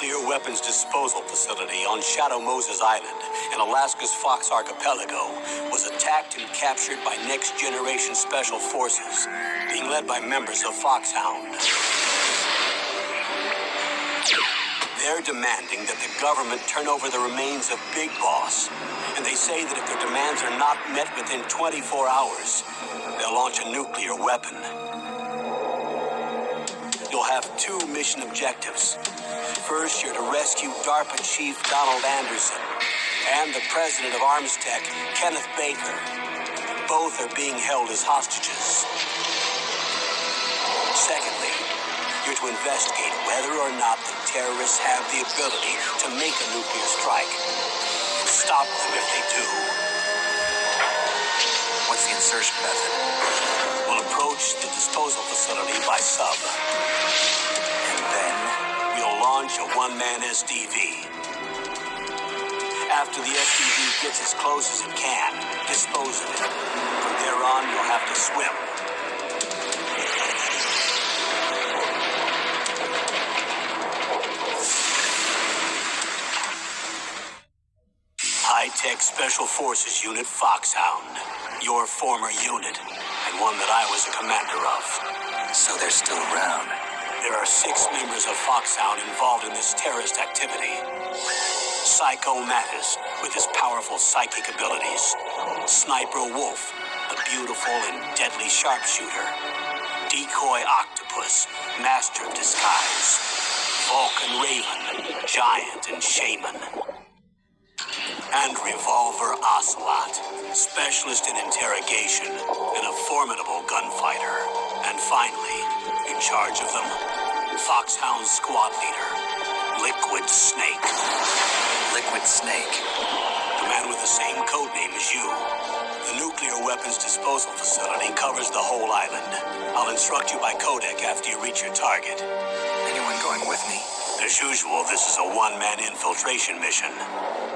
nuclear weapons disposal facility on Shadow Moses Island in Alaska's Fox Archipelago was attacked and captured by next-generation special forces, being led by members of Foxhound. They're demanding that the government turn over the remains of Big Boss, and they say that if their demands are not met within 24 hours, they'll launch a nuclear weapon. You'll have two mission objectives. First, you're to rescue DARPA Chief Donald Anderson and the president of Armstech, Kenneth Baker. Both are being held as hostages. Secondly, you're to investigate whether or not the terrorists have the ability to make a nuclear strike and stop them if they do. What's the insertion method? We'll approach the disposal facility by sub. And then? We'll launch a one-man SDV. After the SDV gets as close as it can, dispose of it. From there on, you'll have to swim. High-Tech Special Forces Unit Foxhound. Your former unit, and one that I was a commander of. So they're still around. There are 6 members of Foxhound involved in this terrorist activity. Psycho Mattis, with his powerful psychic abilities. Sniper Wolf, the beautiful and deadly sharpshooter. Decoy Octopus, master of disguise. Vulcan Raven, giant and shaman. And Revolver Ocelot, specialist in interrogation and a formidable gunfighter. And finally, in charge of them, Foxhound squad leader, Liquid Snake. Liquid Snake? The man with the same code name as you. The nuclear weapons disposal facility covers the whole island. I'll instruct you by codec after you reach your target. Anyone going with me? As usual, this is a one-man infiltration mission.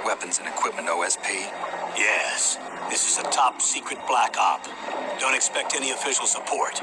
Weapons and equipment OSP? Yes. This is a top-secret black op. Don't expect any official support.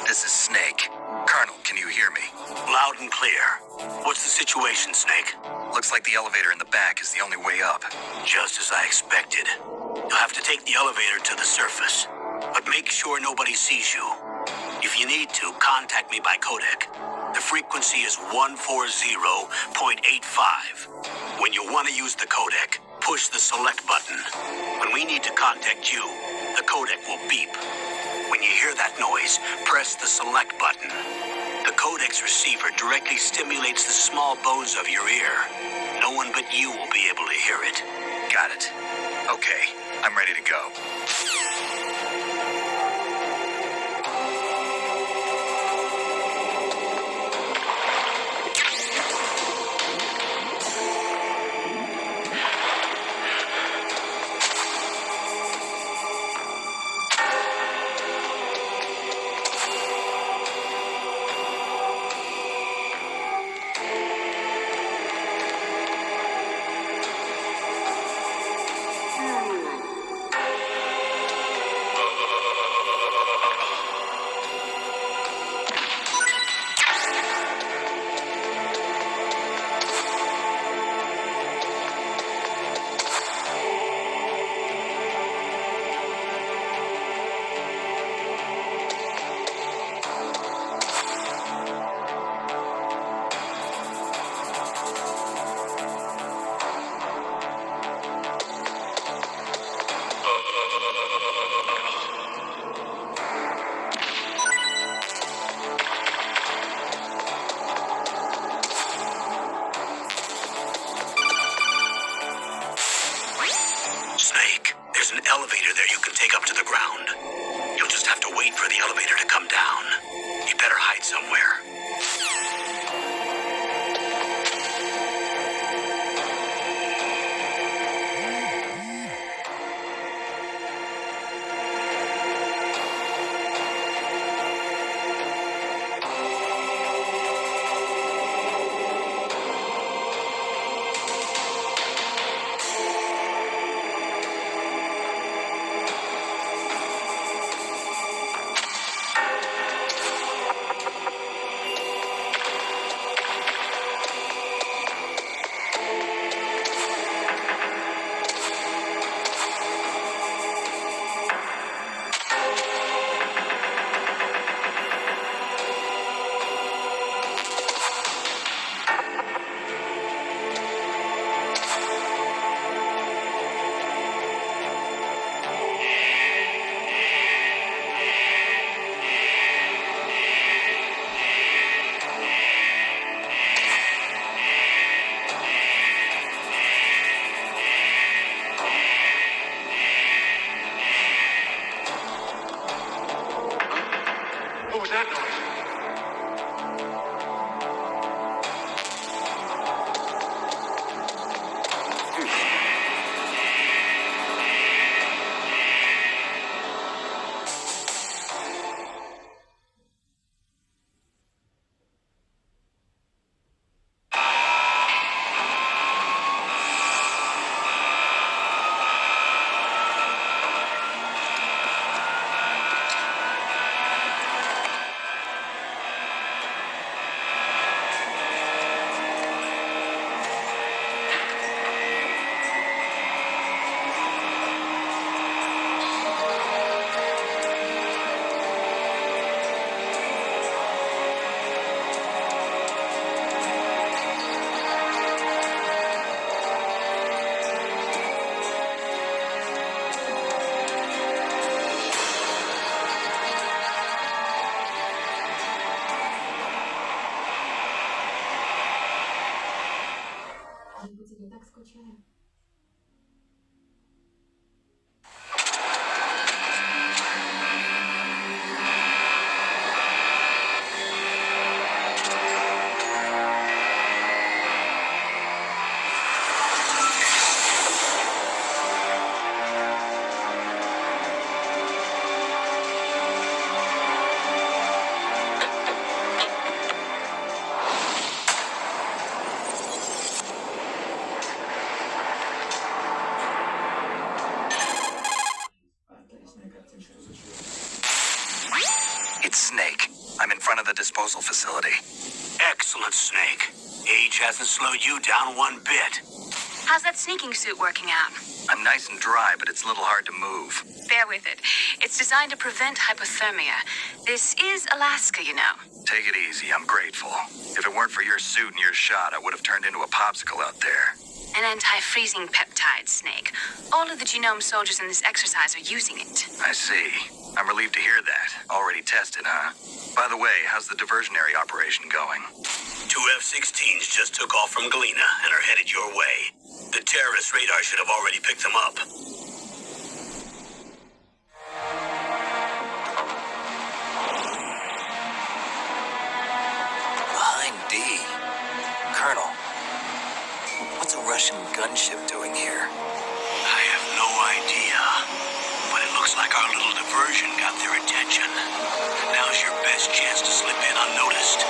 This is Snake. Colonel, can you hear me? Loud and clear. What's the situation, Snake? Looks like the elevator in the back is the only way up. Just as I expected. You'll have to take the elevator to the surface. But make sure nobody sees you. If you need to, contact me by codec. The frequency is 140.85. When you want to use the codec, push the select button. When we need to contact you, the codec will beep. When you hear that noise, press the select button. The codec's receiver directly stimulates the small bones of your ear. No one but you will be able to hear it. Got it. Okay, I'm ready to go. an elevator there you can take up to the ground. You'll just have to wait for the elevator to come down. You better hide somewhere. What was that noise? It's Snake. I'm in front of the disposal facility. Excellent, Snake. Age hasn't slowed you down one bit. How's that sneaking suit working out? I'm nice and dry, but it's a little hard to move. Bear with it. It's designed to prevent hypothermia. This is Alaska, you know. Take it easy, I'm grateful. If it weren't for your suit and your shot, I would have turned into a popsicle out there. An anti-freezing peptide, Snake. All of the genome soldiers in this exercise are using it. I see. I'm relieved to hear that. Already tested, huh? By the way, how's the diversionary operation going? 2 F-16s just took off from Galena and are headed your way. The terrorist radar should have already picked them up. Behind D. Colonel, what's a Russian gunship doing here? I have no idea, but it looks like our little diversion got their attention. Now's your best chance to slip in unnoticed.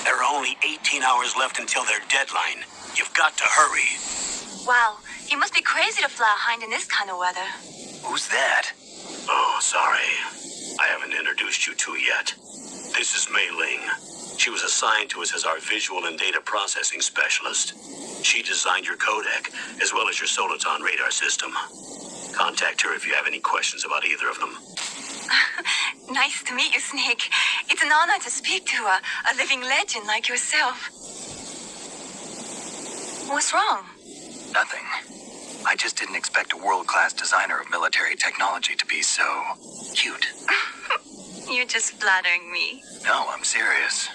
There are only 18 hours left until their deadline. You've got to hurry. Wow, you must be crazy to fly a hind in this kind of weather. Who's that? Oh, sorry. I haven't introduced you to yet. This is Mei Ling. She was assigned to us as our visual and data processing specialist. She designed your codec, as well as your Soliton radar system. Contact her if you have any questions about either of them. Nice to meet you, Snake. It's an honor to speak to a living legend like yourself. What's wrong? Nothing. I just didn't expect a world-class designer of military technology to be so cute. You're just flattering me. No, I'm serious.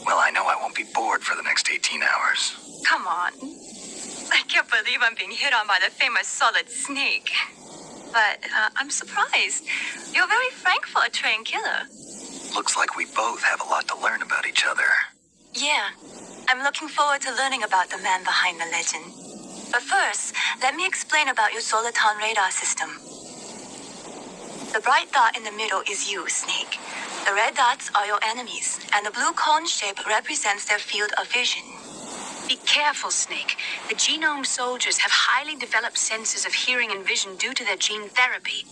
Well, I know I won't be bored for the next 18 hours. Come on. I can't believe I'm being hit on by the famous Solid Snake. But I'm surprised. You're very frank for a trained killer. Looks like we both have a lot to learn about each other. Yeah. I'm looking forward to learning about the man behind the legend. But first, let me explain about your Soliton radar system. The bright dot in the middle is you, Snake. The red dots are your enemies, and the blue cone shape represents their field of vision. Be careful, Snake. The genome soldiers have highly developed senses of hearing and vision due to their gene therapy.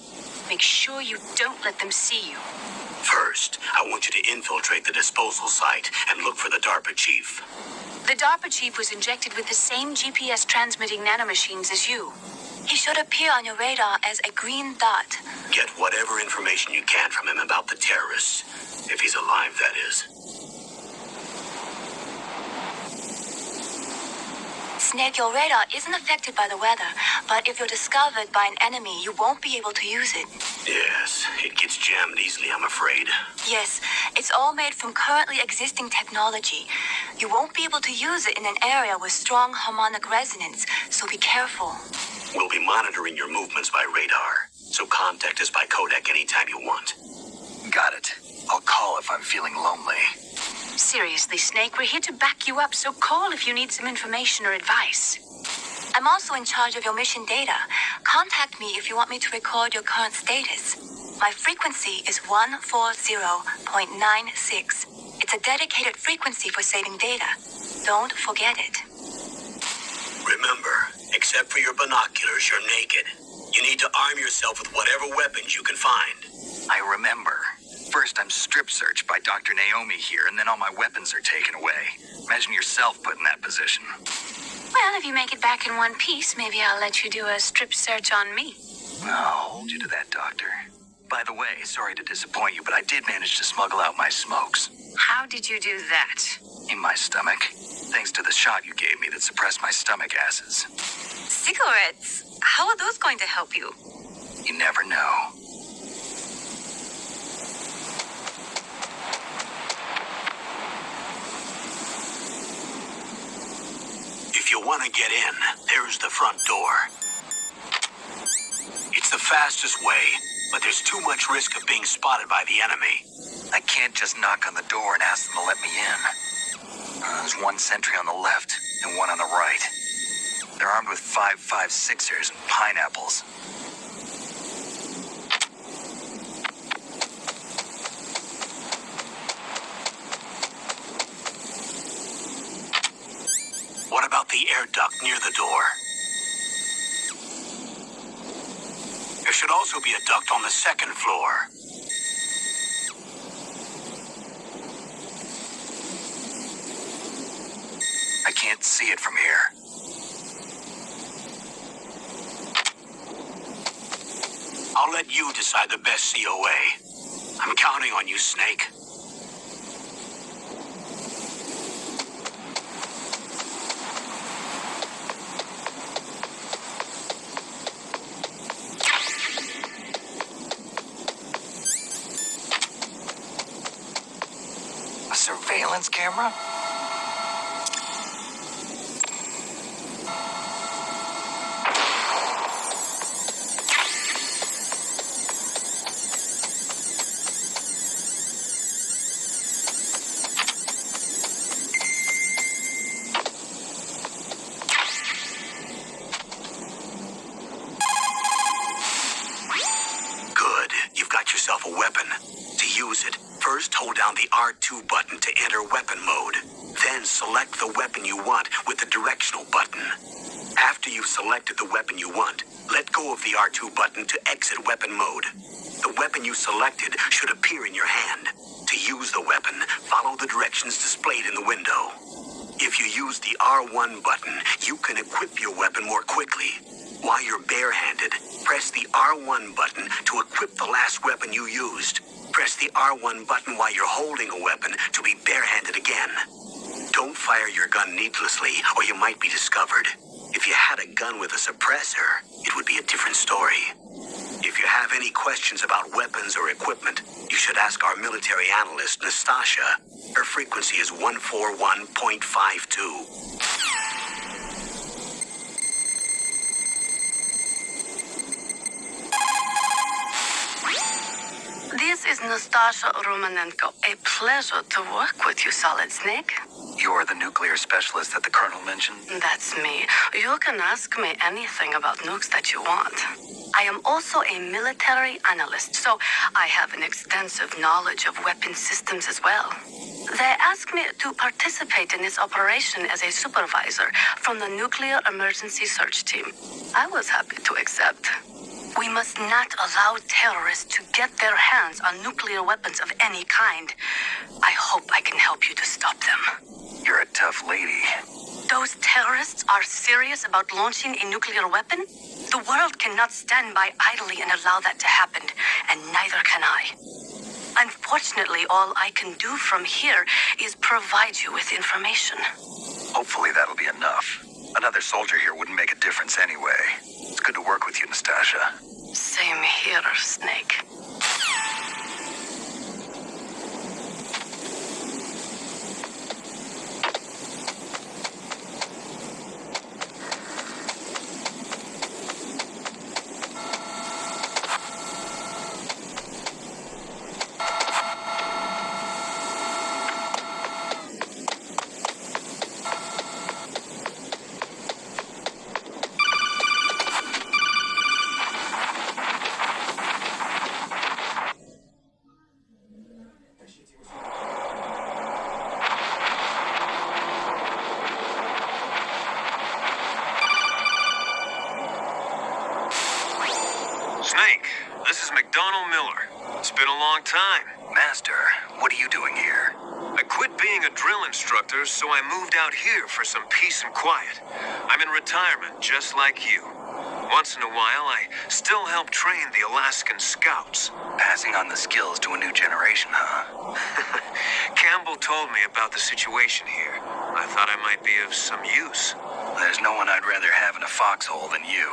Make sure you don't let them see you. First, I want you to infiltrate the disposal site and look for the DARPA chief. The DARPA chief was injected with the same GPS transmitting nanomachines as you. He should appear on your radar as a green dot. Get whatever information you can from him about the terrorists. If he's alive, that is. Snake, your radar isn't affected by the weather, but if you're discovered by an enemy, you won't be able to use it. Yes, it gets jammed easily, I'm afraid. Yes, it's all made from currently existing technology. You won't be able to use it in an area with strong harmonic resonance, so be careful. We'll be monitoring your movements by radar, so contact us by codec anytime you want. Got it. I'll call if I'm feeling lonely. Seriously, Snake, we're here to back you up, so call if you need some information or advice. I'm also in charge of your mission data. Contact me if you want me to record your current status. My frequency is 140.96. It's a dedicated frequency for saving data. Don't forget it. Remember, except for your binoculars, you're naked. You need to arm yourself with whatever weapons you can find. I remember. First, I'm strip searched by Dr. Naomi here, and then all my weapons are taken away. Imagine yourself put in that position. Well, if you make it back in one piece, maybe I'll let you do a strip search on me. I'll hold you to that, Doctor. By the way, sorry to disappoint you, but I did manage to smuggle out my smokes. How did you do that? In my stomach. Thanks to the shot you gave me that suppressed my stomach acids. Cigarettes? How are those going to help you? You never know. If you want to get in, there's the front door. It's the fastest way, but there's too much risk of being spotted by the enemy. I can't just knock on the door and ask them to let me in. There's one sentry on the left and one on the right. They're armed with 5.56ers and pineapples. What about the air duct near the door? There should also be a duct on the second floor. I can't see it from here. I'll let you decide the best COA. I'm counting on you, Snake. A surveillance camera? Good. You've got yourself a weapon. To use it, first hold down the R2 button to enter weapon mode. Then select the weapon you want with the directional button. After you've selected the weapon you want, let go of the R2 button to exit weapon mode. The weapon you selected should appear in your hand. To use the weapon, follow the directions displayed in the window. If you use the R1 button, you can equip your weapon more quickly. While you're barehanded, press the R1 button to equip the last weapon you used. Press the R1 button while you're holding a weapon to be barehanded again. Don't fire your gun needlessly, or you might be discovered. If you had a gun with a suppressor, it would be a different story. If you have any questions about weapons or equipment, you should ask our military analyst, Nastasha. Her frequency is 141.52. This is Nastasha Romanenko. A pleasure to work with you, Solid Snake. You're the nuclear specialist that the Colonel mentioned? That's me. You can ask me anything about nukes that you want. I am also a military analyst, so I have an extensive knowledge of weapon systems as well. They asked me to participate in this operation as a supervisor from the Nuclear Emergency Search Team. I was happy to accept. We must not allow terrorists to get their hands on nuclear weapons of any kind. I hope I can help you to stop them. You're a tough lady. Those terrorists are serious about launching a nuclear weapon? The world cannot stand by idly and allow that to happen, and neither can I. Unfortunately, all I can do from here is provide you with information. Hopefully that'll be enough. Another soldier here wouldn't make a difference anyway. It's good to work with you, Nastasha. Same here, Snake. Snake, this is McDonald Miller. It's been a long time. Master, what are you doing here? I quit being a drill instructor, so I moved out here for some peace and quiet. I'm in retirement, just like you. Once in a while, I still help train the Alaskan Scouts. Passing on the skills to a new generation, huh? Campbell told me about the situation here. I thought I might be of some use. There's no one I'd rather have in a foxhole than you.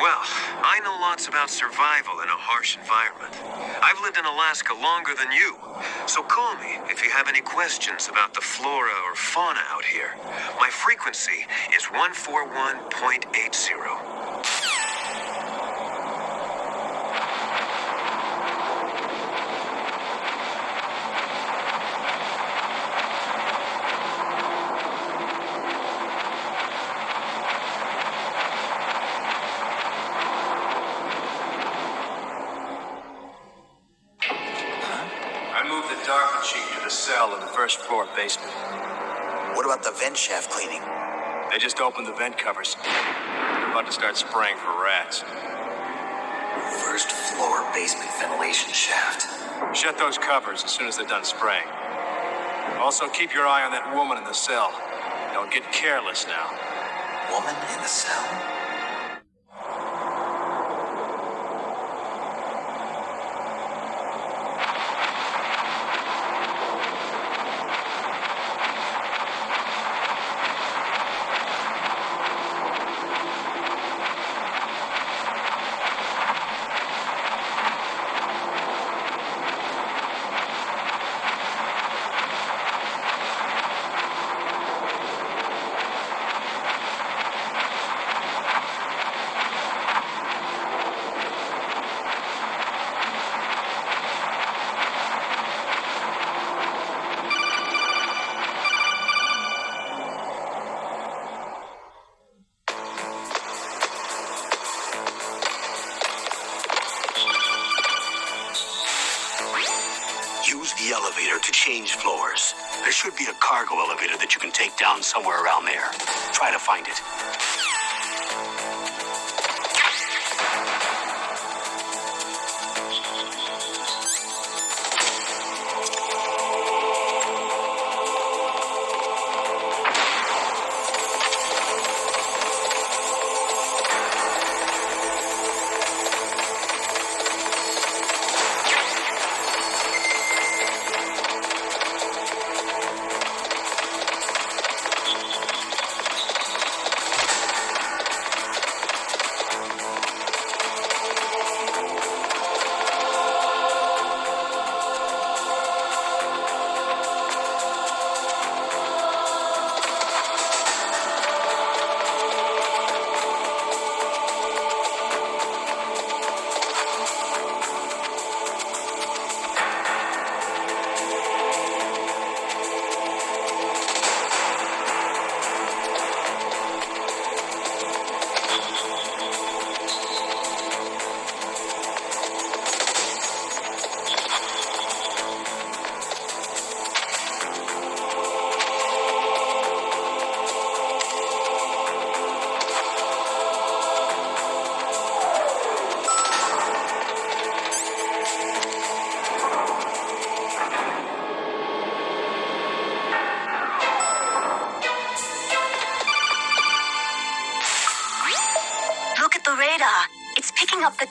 Well, I know lots about survival in a harsh environment. I've lived in Alaska longer than you, so call me if you have any questions about the flora or fauna out here. My frequency is 141.80. To the cell in the first floor basement. What about the vent shaft cleaning? They just opened the vent covers. They're about to start spraying for rats. First floor basement ventilation shaft. Shut those covers as soon as they're done spraying. Also, keep your eye on that woman in the cell. Don't get careless now. Woman in the cell? Use the elevator to change floors. There should be a cargo elevator that you can take down somewhere around there. Try to find it.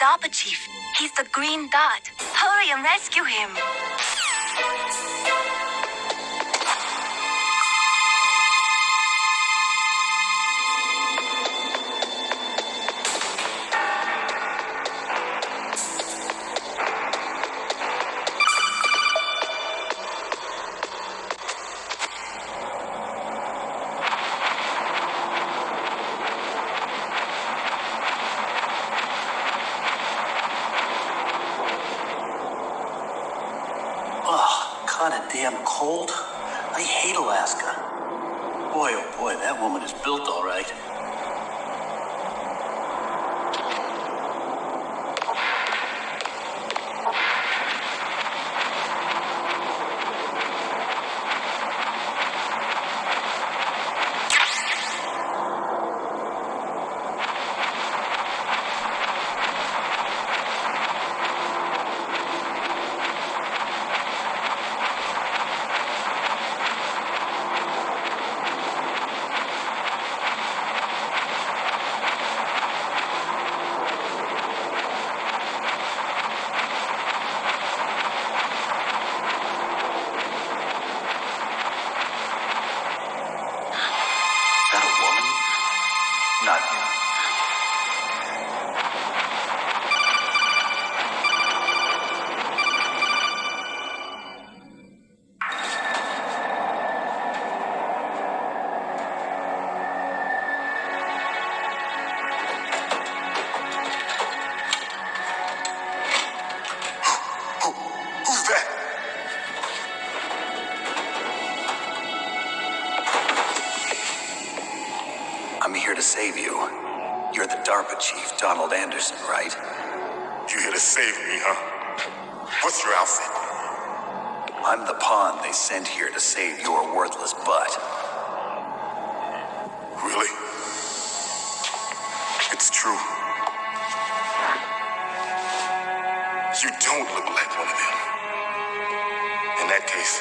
DARPA chief. He's the green dot. Hurry and rescue him. Kinda damn cold. I hate Alaska. Boy, oh boy, that woman is built all right. Not you. Who's that? I'm here to save you. You're the DARPA chief, Donald Anderson, right? You here to save me, huh? What's your outfit? I'm the pawn they sent here to save your worthless butt. Really? It's true. You don't look like one of them. In that case,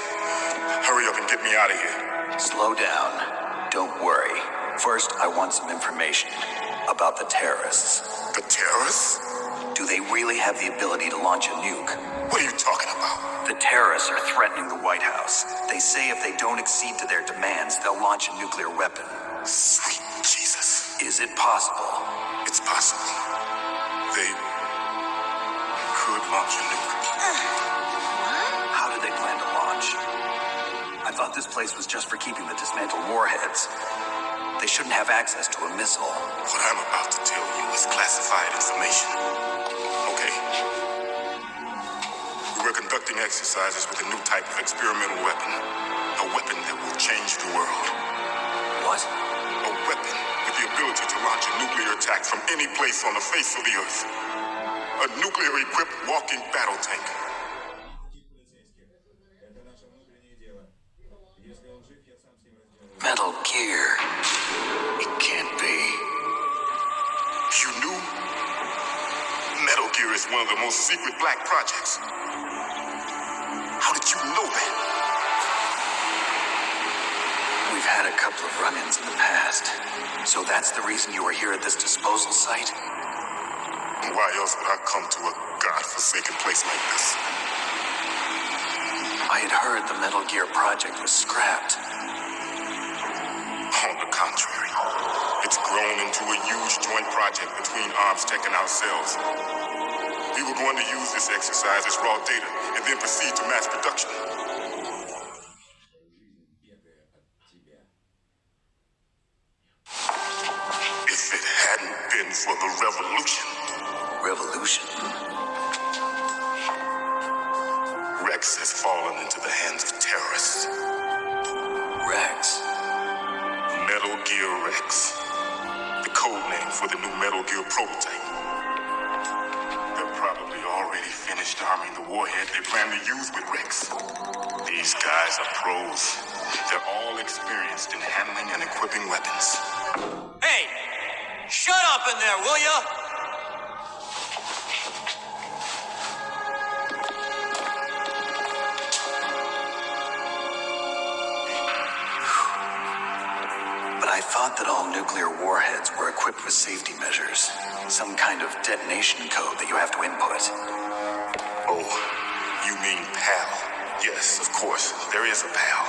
hurry up and get me out of here. Slow down. Don't worry. First, I want some information about the terrorists. The terrorists? Do they really have the ability to launch a nuke? What are you talking about? The terrorists are threatening the White House. They say if they don't accede to their demands, they'll launch a nuclear weapon. Sweet Jesus. Is it possible? It's possible. They could launch a nuke. How do they plan to launch? I thought this place was just for keeping the dismantled warheads. They shouldn't have access to a missile. What I'm about to tell you is classified information. Okay. We were conducting exercises with a new type of experimental weapon. A weapon that will change the world. What? A weapon with the ability to launch a nuclear attack from any place on the face of the earth. A nuclear-equipped walking battle tank. Metal Gear. It can't be. You knew? Metal Gear is one of the most secret black projects. How did you know that? We've had a couple of run-ins in the past. So that's the reason you were here at this disposal site? Why else would I come to a godforsaken place like this? I had heard the Metal Gear project was scrapped. On the contrary, it's grown into a huge joint project between Arms Tech and ourselves. We were going to use this exercise as raw data and then proceed to mass production. If it hadn't been for the revolution. Revolution? Rex has fallen into the hands of terrorists. Rex? Metal Gear Rex. The code name for the new Metal Gear prototype. They're probably already finished arming the warhead they plan to use with Rex. These guys are pros. They're all experienced in handling and equipping weapons. Hey! Shut up in there, will ya? But I thought that all nuclear warheads were equipped with safety measures. Some kind of detonation code that you have to input. Oh, you mean PAL? Yes, of course, there is a PAL.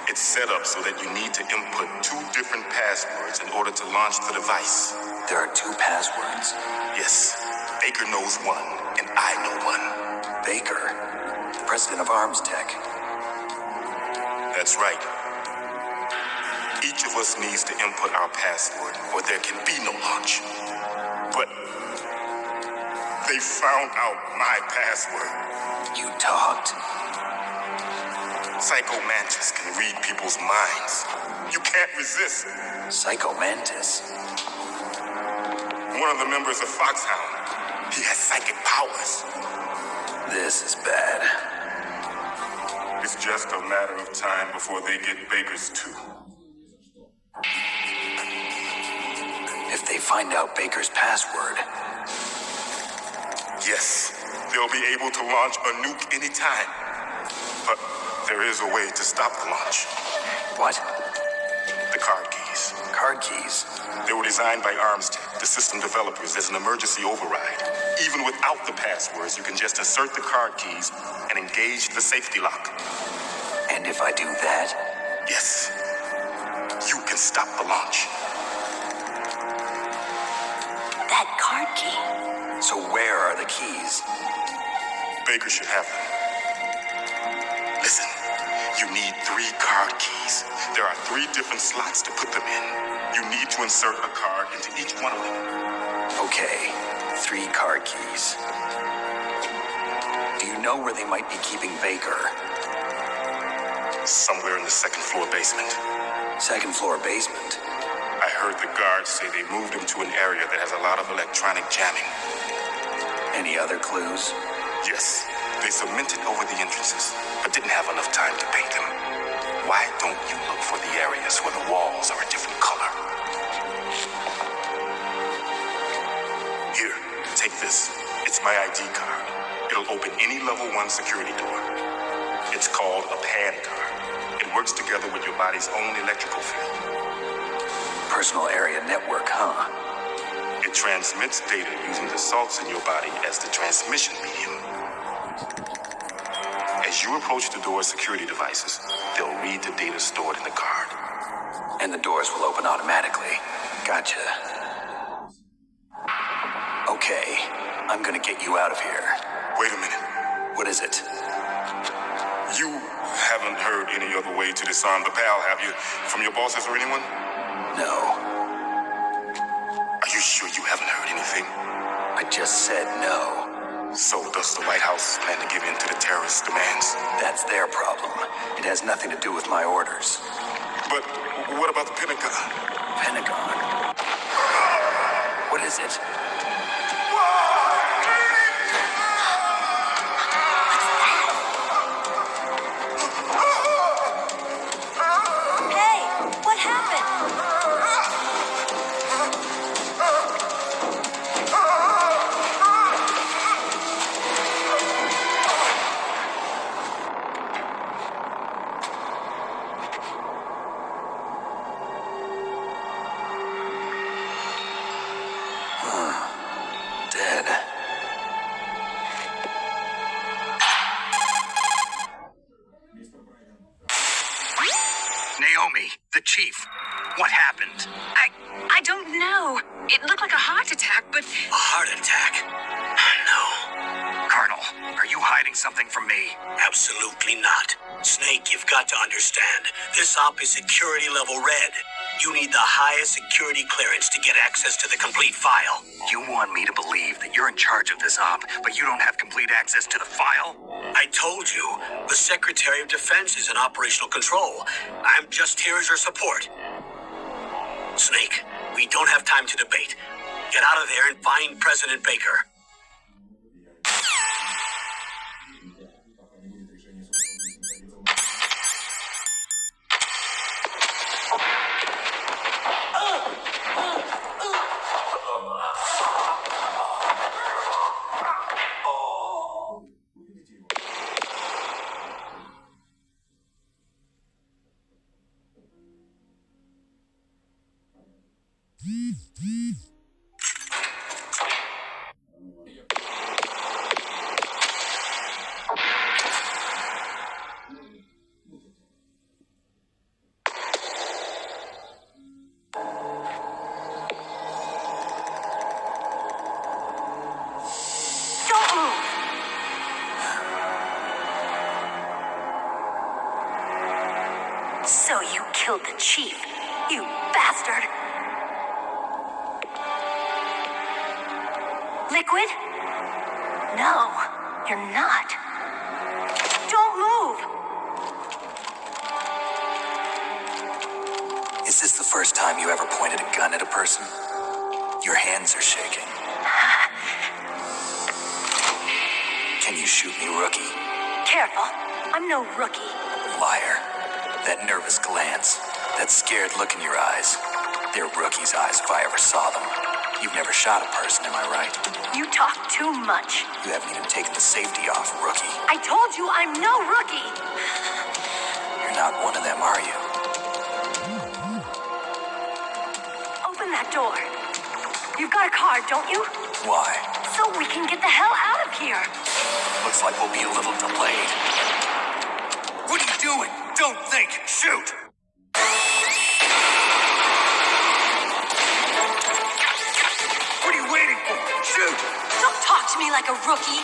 It's set up so that you need to input 2 different passwords in order to launch the device. There are 2 passwords? Yes, Baker knows one, and I know one. Baker, the president of Arms Tech. That's right. Each of us needs to input our password, or there can be no launch. But they found out my password. You talked? Psycho Mantis can read people's minds. You can't resist. Psycho Mantis? One of the members of Foxhound. He has psychic powers. This is bad. It's just a matter of time before they get Baker's too. If they find out Baker's password... Yes, they'll be able to launch a nuke anytime. But there is a way to stop the launch. What? The card keys. Card keys? They were designed by Armstead, the system developers, as an emergency override. Even without the passwords, you can just insert the card keys and engage the safety lock. And if I do that? Yes. You can stop the launch. That card key. So where are the keys? Baker should have them. Listen, you need 3 card keys. There are 3 different slots to put them in. You need to insert a card into each one of them. Okay, 3 card keys. Do you know where they might be keeping Baker? Somewhere in the 2nd floor basement. 2nd floor basement? I heard the guards say they moved him to an area that has a lot of electronic jamming. Any other clues? Yes, they cemented over the entrances, but didn't have enough time to paint them. Why don't you look for the areas where the walls are a different color? Here, take this. It's my ID card. It'll open any level 1 security door. It's called a PAN card. It works together with your body's own electrical field. Personal area network, huh? It transmits data using the salts in your body as the transmission medium. As you approach the door's security devices, they'll read the data stored in the card. And the doors will open automatically. Gotcha. Okay, I'm gonna get you out of here. Wait a minute. What is it? You haven't heard any other way to disarm the PAL, have you? From your bosses or anyone? No. Are you sure you haven't heard anything? I just said no. So does the White House plan to give in to the terrorists' demands? That's their problem. It has nothing to do with my orders. But what about the Pentagon? Pentagon? What is it? Hey, what happened? Dead. Naomi, the chief. What happened? I don't know. It looked like a heart attack, but A heart attack? No, Colonel, are you hiding something from me? absolutely not. Snake, you've got to understand. This op is security level red. You need the highest security clearance to get access to the complete file. You want me to believe that you're in charge of this op, but you don't have complete access to the file? I told you, the Secretary of Defense is in operational control. I'm just here as your support. Snake, we don't have time to debate. Get out of there and find President Baker. So you killed the chief, you bastard! Liquid? No, you're not. Don't move! Is this the first time you ever pointed a gun at a person? Your hands are shaking. Can you shoot me, rookie? Careful, I'm no rookie. Liar. That nervous glance, that scared look in your eyes. They're rookie's eyes if I ever saw them. You've never shot a person, am I right? You talk too much. You haven't even taken the safety off, rookie. I told you I'm no rookie! You're not one of them, are you? Open that door. You've got a card, don't you? Why? So we can get the hell out of here. Looks like we'll be a little delayed. What are you doing? Don't think. Shoot! What are you waiting for? Shoot! Don't talk to me like a rookie.